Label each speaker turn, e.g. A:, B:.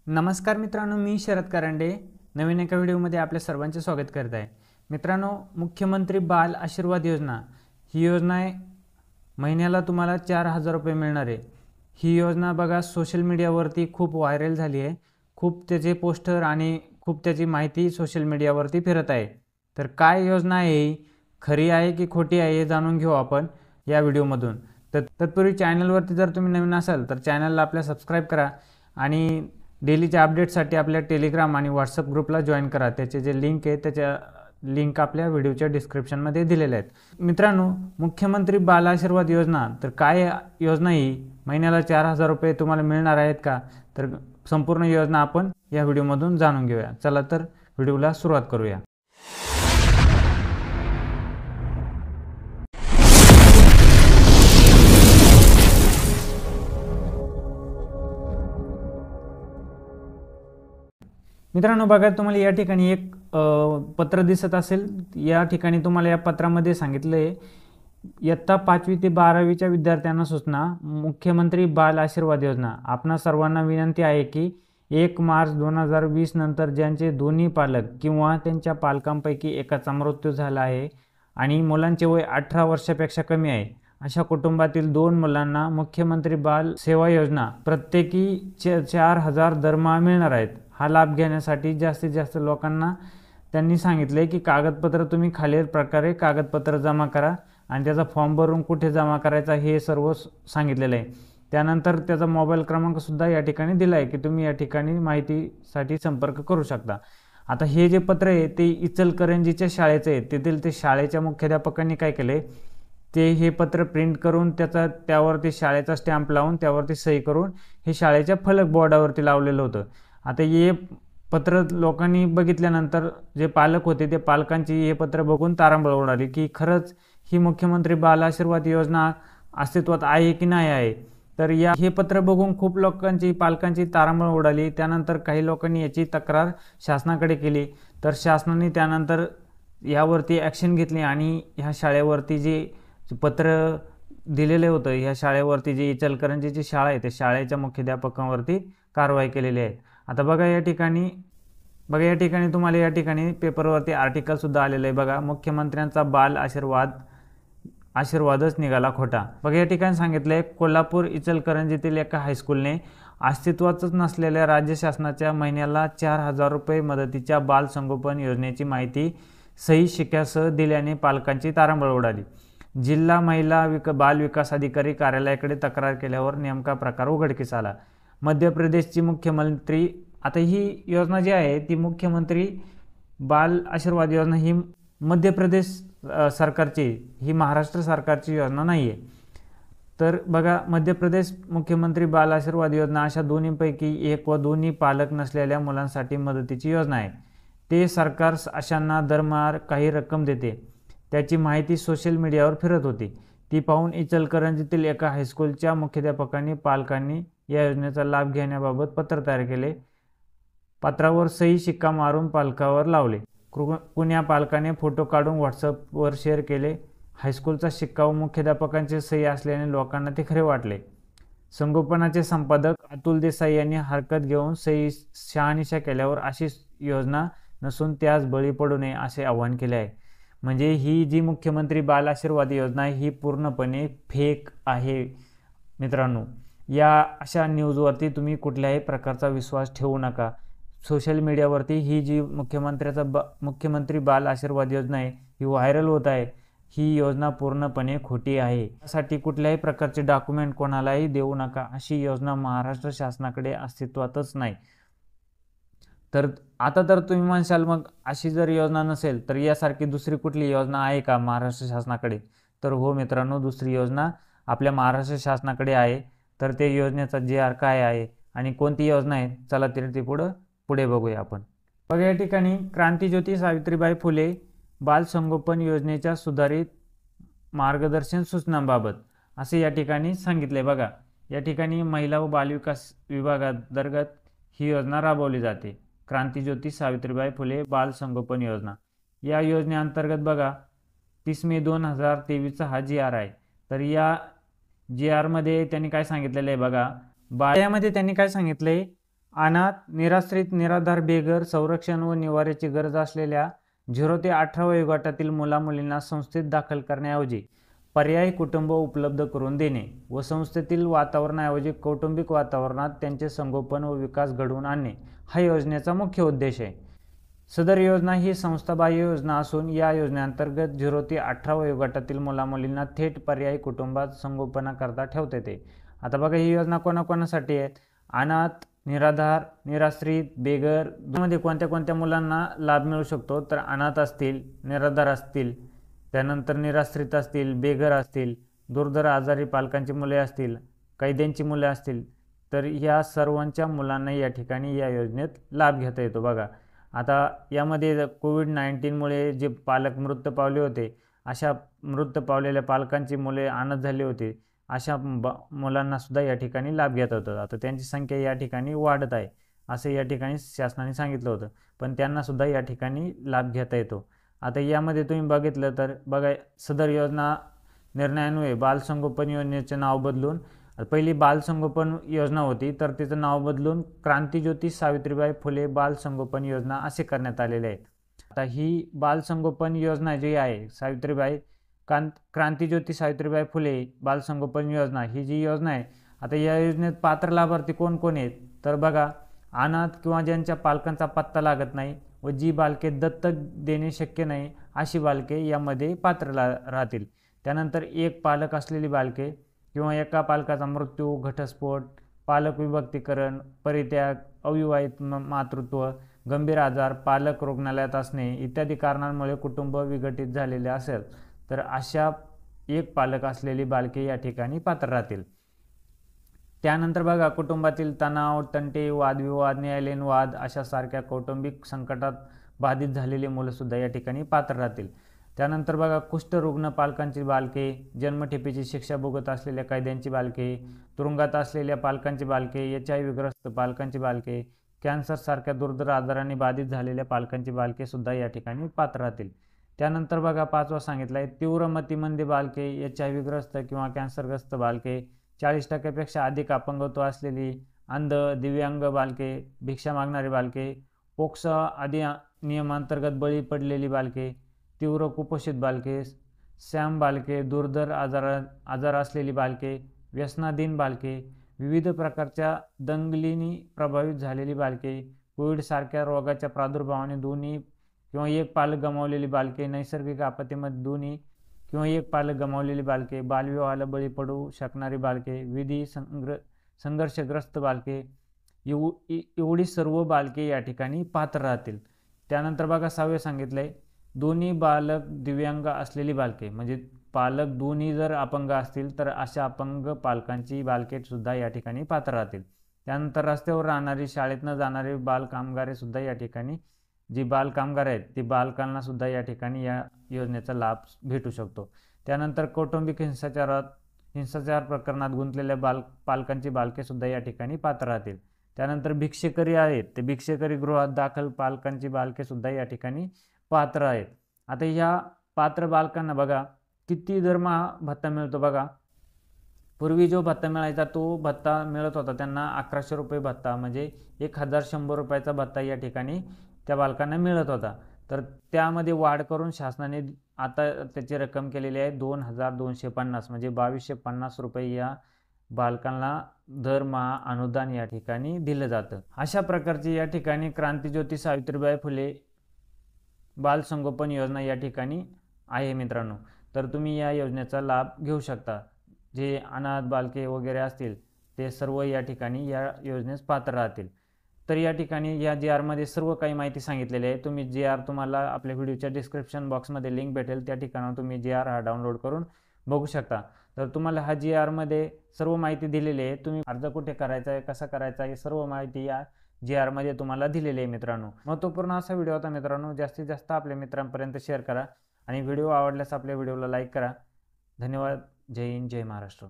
A: नमस्कार मित्रांनो, मी शरद करंडे नवीन एका व्हिडिओमध्ये आपल्या सर्वांचे स्वागत करत आहे। मित्रांनो, मुख्यमंत्री बाल आशीर्वाद योजना ही योजना आहे, महिन्याला तुम्हाला 4000 रुपये मिळणार आहे। ही योजना बघा सोशल मीडियावरती खूप व्हायरल झाली आहे। खूप त्याचे पोस्टर आणि खूप त्याची माहिती सोशल मीडियावरती फिरत आहे। तर काय योजना आहे, खरी आहे की खोटी आहे हे जाणून घेऊ आपण या व्हिडिओमधून। तत्पूर्वी चॅनलवरती जर तुम्ही नवीन असाल तर चॅनलला आपल्या सबस्क्राइब करा आणि डेलीच्या अपडेट्ससाठी आपल्या टेलिग्राम आणि व्हॉट्सअप ग्रुपला जॉईन करा। त्याचे जे लिंक आहे त्याच्या लिंक आपल्या व्हिडिओच्या डिस्क्रिप्शनमध्ये दिलेले आहेत। मित्रांनो, मुख्यमंत्री बाल आशीर्वाद योजना तर काय योजना ही महिन्याला 4000 रुपये तुम्हाला मिळणार आहेत का? तर संपूर्ण योजना आपण या व्हिडिओमधून जाणून घेऊया। चला तर व्हिडिओला सुरुवात करूया। मित्रांनो बघा, तुम्हाला या ठिकाणी एक पत्र दिसत असेल। या ठिकाणी तुम्हाला या पत्रामध्ये सांगितलं आहे, इयत्ता 5वी ते 12वीच्या विद्यार्थ्यांना सूचना, मुख्यमंत्री बाल आशीर्वाद योजना। आपणा सर्वांना विनंती आहे की 1 मार्च 2020 नंतर ज्यांचे दोन्ही पालक किंवा त्यांच्या पालकांपैकी एकाचा मृत्यू झाला आहे आणि मुलांचे वय 18 वर्षापेक्षा कमी आहे, अशा कुटुंबातील 2 मुलांना मुख्यमंत्री बाल सेवा योजना प्रत्येकी 4000 दरमहा मिळणार आहेत। हा लाभ घेण्यासाठी जास्तीत जास्त लोकांना त्यांनी सांगितले की कागदपत्र तुम्ही खालील प्रकारे कागदपत्र जमा करा आणि त्याचा फॉर्म भरून कुठे जमा करायचा हे सर्व सांगितलेलं आहे। त्यानंतर त्याचा मोबाईल क्रमांक सुद्धा या ठिकाणी दिला आहे की तुम्ही या ठिकाणी माहितीसाठी संपर्क करू शकता। आता हे जे पत्र आहे ते इचलकरंजीच्या शाळेचे आहे। तेथील ते शाळेच्या मुख्याध्यापकांनी काय केले, ते हे पत्र प्रिंट करून त्यावरती शाळेचा स्टॅम्प लावून त्यावरती सही करून हे शाळेच्या फलक बोर्डावरती लावलेलं होतं। आता हे पत्र लोकांनी बघितल्यानंतर जे पालक होते ते पालकांची हे पत्र बघून तारांबळ उडाली की खरंच ही मुख्यमंत्री बाल आशीर्वाद योजना अस्तित्वात आहे की नाही आहे। तर हे पत्र बघून खूप लोकांची पालकांची तारांबळ उडाली। त्यानंतर काही लोकांनी याची तक्रार शासनाकडे केली, तर शासनाने त्यानंतर यावरती ॲक्शन घेतली आणि ह्या शाळेवरती जे पत्र दिलेले होतं, ह्या शाळेवरती जी इचलकरंजीची शाळा आहे त्या शाळेच्या मुख्याध्यापकांवरती कारवाई केलेली आहे। आता बघा या ठिकाणी तुम्हाला या ठिकाणी पेपरवरती आर्टिकल सुद्धा आलेलं आहे। बघा, मुख्यमंत्र्यांचा बाल आशीर्वादच निघाला खोटा। बघा या ठिकाणी सांगितलंय, कोल्हापूर इचलकरंजीतील एका हायस्कूलने अस्तित्वातच नसलेल्या राज्य शासनाच्या महिन्याला 4000 रुपये मदतीच्या बाल संगोपन योजनेची माहिती सही शिक्क्यासह दिल्याने पालकांची तारांबळ उडाली। जिल्हा महिला बाल विकास अधिकारी कार्यालयाकडे तक्रार केल्यावर नेमका प्रकार उघडकीस आला। मध्य प्रदेशची मुख्यमंत्री, आता ही योजना जी आहे ती मुख्यमंत्री बाल आशीर्वाद योजना ही मध्य प्रदेश सरकारची, ही महाराष्ट्र सरकारची योजना नाही आहे। तर बघा, मध्य प्रदेश मुख्यमंत्री बाल आशीर्वाद योजना अशा दोन्हीपैकी एक व दोन्ही पालक नसलेल्या मुलांसाठी मदतीची योजना आहे। ते सरकार अशांना दरमहा काही रक्कम देते। त्याची माहिती सोशल मीडियावर फिरत होती। ती पाहून इचलकरंजीतील एका हायस्कूलच्या मुख्याध्यापकांनी पालकांनी या योजनेचा लाभ घेण्याबाबत पत्र तयार केले। पत्रावर सही शिक्का मारून पालकावर लावले। कुण्या पालकाने फोटो काढून व्हॉट्सअपवर शेअर केले। हायस्कूलचा शिक्का व मुख्याध्यापकांची सही असल्याने लोकांना ते खरे वाटले। संगोपनाचे संपादक अतुल देसाई यांनी हरकत घेऊन सही शहानिशा केल्यावर अशी योजना नसून त्यास बळी पडू नये असे आवाहन केले आहे। म्हणजे ही जी मुख्यमंत्री बाल आशीर्वाद योजना आहे ही पूर्णपणे फेक आहे। मित्रांनो, या अशा न्यूजवरती तुम्ही कुठल्याही प्रकारचा विश्वास ठेवू नका। सोशल मीडियावरती ही जी मुख्यमंत्री बाल आशीर्वाद योजना आहे ही व्हायरल होत आहे। ही योजना पूर्णपणे खोटी आहे। यासाठी कुठल्याही प्रकारचे डॉक्युमेंट कोणालाही देऊ नका। अशी योजना महाराष्ट्र शासनाकडे अस्तित्वातच नाही। तर आता तर तुम्ही म्हणशाल, मग अशी जर योजना नसेल तर यासारखी दुसरी कुठली योजना आहे का महाराष्ट्र शासनाकडे? तर हो मित्रांनो, दुसरी योजना आपल्या महाराष्ट्र शासनाकडे आहे। तर ते योजनेचा JR काय आहे आणि कोणती योजना आहे, चला ते पुढे बघूया आपण। बघा या ठिकाणी क्रांतिज्योती सावित्रीबाई फुले बाल संगोपन योजनेच्या सुधारित मार्गदर्शन सूचनांबाबत असे या ठिकाणी सांगितले। बघा या ठिकाणी महिला व बालविकास विभागांतर्गत ही योजना राबवली जाते। क्रांतिज्योती सावित्रीबाई फुले बाल संगोपन योजना, या योजनेअंतर्गत बघा 30 मे 2023 हा JR आहे। तर या JR मध्ये त्यांनी काय सांगितलेलं आहे बघा, यामध्ये त्यांनी काय सांगितलंय, अनाथ, निराश्रित, निराधार, बेघर, संरक्षण व निवाऱ्याची गरज असलेल्या 0 ते 18 वयोगटातील मुलामुलींना संस्थेत दाखल करण्याऐवजी पर्यायी कुटुंब उपलब्ध करून देणे व संस्थेतील वातावरणाऐवजी कौटुंबिक वातावरणात त्यांचे संगोपन व विकास घडवून आणणे हा योजनेचा मुख्य उद्देश आहे. सदर योजना ही संस्थाबाह्य योजना असून या योजनेअंतर्गत 0 ते 18 वयोगटातील मुलामुलींना थेट पर्यायी कुटुंबात संगोपनाकरता ठेवता येते. आता बघा, ही योजना कोणाकोणासाठी आहेत? अनाथ, निराधार, निराश्रित, बेघर मध्ये कोणत्या कोणत्या मुलांना लाभ मिळू शकतो? तर अनाथ असतील, निराधार असतील, त्यानंतर निराश्रित असतील, बेघर असतील, दुर्धर आजारी पालकांची मुले असतील, कैद्यांची मुले असतील, तर या सर्वांच्या मुलांना या ठिकाणी या योजनेत लाभ घेता येतो. बघा, आता यामध्ये कोविड-19मुळे जे पालक मृत्यू पावले होते, अशा मृत्यू पावलेल्या पालकांची मुले अनाथ झाली होती, अशा मुलांना सुद्धा या ठिकाणी लाभ घेता येतो. आता त्यांची संख्या या ठिकाणी वाढत आहे असं या ठिकाणी शासनाने सांगितलं होतं, पण त्यांना सुद्धा या ठिकाणी लाभ घेता येतो. आता यामध्ये तुम्ही बघितलं तर बघा, सदर योजना निर्णयान्वये बालसंगोपन योजनेचे नाव बदलून, पहिली बालसंगोपन योजना होती तर तिचं नाव बदलून क्रांतिज्योती सावित्रीबाई फुले बालसंगोपन योजना असे करण्यात आलेले आहे. आता ही बालसंगोपन योजना जी आहे, क्रांतिज्योती सावित्रीबाई फुले बालसंगोपन योजना, ही जी योजना आहे, आता या योजनेत पात्र लाभार्थी कोण कोण आहेत? तर बघा, अनाथ किंवा ज्यांच्या पालकांचा पत्ता लागत नाही व जी बालके दत्तक देणे शक्य नाही अशी बालके यामध्ये पात्र राहतील. त्यानंतर एक पालक असलेली बालके किंवा एका पालकाचा मृत्यू, घटस्फोट, पालक विभक्तीकरण, परित्याग, अविवाहित मातृत्व, गंभीर आजार, पालक रुग्णालयात असणे इत्यादी कारणांमुळे कुटुंब विघटित झालेले असेल तर अशा एक पालक असलेली बालके या ठिकाणी पात्र राहतील. त्यानंतर बघा, कुटुंबातील तणाव, तंटे, वादविवाद, न्यायालयीन वाद अशा सारख्या कौटुंबिक संकटात बाधित झालेली मुलंसुद्धा या ठिकाणी पात्र राहतील. त्यानंतर बघा, कुष्ठरुग्ण पालकांची बालके, जन्मठेपेची शिक्षा भोगत असलेल्या कैद्यांची बालके, तुरुंगात असलेल्या पालकांची बालके, HIV ग्रस्त पालकांची बालके, कॅन्सरसारख्या दुर्धर आजारांनी बाधित झालेल्या पालकांची बालके सुद्धा या ठिकाणी पात्र राहतील. त्यानंतर बघा, 5वा सांगितला आहे, तीव्र मतिमंद बालके, HIV ग्रस्त किंवा कॅन्सरग्रस्त बालके, 40% अधिक अपंगत्व असलेली, अंध, दिव्यांग बालके, भिक्षा मागणारी बालके, पोक्सो आदी नियमांतर्गत बळी पडलेली बालके, तीव्र कुपोषित बालके, सॅम बालके, दुर्धर आजार असलेली बालके, व्यसनाधीन बालके, विविध प्रकारच्या दंगलींनी प्रभावित झालेली बालके, कोविडसारख्या रोगाच्या प्रादुर्भावाने दोन्ही किंवा एक पालक गमावलेली बालके, नैसर्गिक आपत्तीमध्ये दोन्ही किंवा एक पालक गमावलेली बालके, बालविवाहाला बळी पडू शकणारी बालके, विधी संघर्षग्रस्त बालके, एवढी सर्व बालके या ठिकाणी पात्र राहतील. त्यानंतर बघा, 6वे सांगितलंय, दोन्ही बालक दिव्यांग असलेली बालके, म्हणजे पालक दोन्ही जर अपंग असतील तर अशा अपंग पालकांची बालके सुद्धा या ठिकाणी पात्र राहतील. त्यानंतर रस्त्यावर राहणारी, शाळेत न जाणारी बाल कामगारे सुद्धा या ठिकाणी, जी बाल कामगार आहेत ती बालकांना सुद्धा या ठिकाणी या योजनेचा लाभ भेटू शकतो. त्यानंतर कौटुंबिक हिंसाचार प्रकरणात गुंतलेल्या पालकांची बालके सुद्धा या ठिकाणी पात्र राहतील. त्यानंतर भिक्षेकरी आहेत, ते भिक्षेकरी गृहात दाखल पालकांची बालके सुद्धा या ठिकाणी पात्र आहेत. आता या पात्र बालकांना बघा, किती दरमहा भत्ता मिळतो. बघा, पूर्वी जो भत्ता मिळायचा तो भत्ता मिळत होता त्यांना 1100 रुपये भत्ता, म्हणजे 1100 रुपयाचा भत्ता या ठिकाणी त्या बालकांना मिळत होता. तर त्यामध्ये वाढ करून शासनाने आता त्याची रक्कम केलेली आहे 2250, म्हणजे 2250 रुपये या बालकांना दरमहा अनुदान या ठिकाणी दिलं जातं. अशा प्रकारची या ठिकाणी क्रांतिज्योती सावित्रीबाई फुले बालसंगोपन योजना या ठिकाणी आहे मित्रांनो. तर तुम्ही या योजनेचा लाभ घेऊ शकता. जे अनाथ बालके वगैरे असतील ते सर्व या ठिकाणी या योजनेस पात्र राहतील. तर या ठिकाणी या GRमध्ये सर्व काही माहिती सांगितलेली आहे. तुम्ही GR तुम्हाला आपल्या व्हिडिओच्या डिस्क्रिप्शन बॉक्समध्ये लिंक भेटेल, त्या ठिकाणावर तुम्ही GR हा डाउनलोड करून बघू शकता. तर तुम्हाला हा GRमध्ये सर्व माहिती दिलेली आहे. तुम्ही अर्ज कुठे करायचा आहे, कसा करायचा आहे, सर्व माहिती या GRमध्ये तुम्हाला दिलेली आहे मित्रांनो. महत्त्वपूर्ण असा व्हिडिओ होता मित्रांनो. जास्तीत जास्त आपल्या मित्रांपर्यंत शेअर करा आणि व्हिडिओ आवडल्यास आपल्या व्हिडिओला लाईक करा. धन्यवाद. जय हिंद, जय महाराष्ट्र.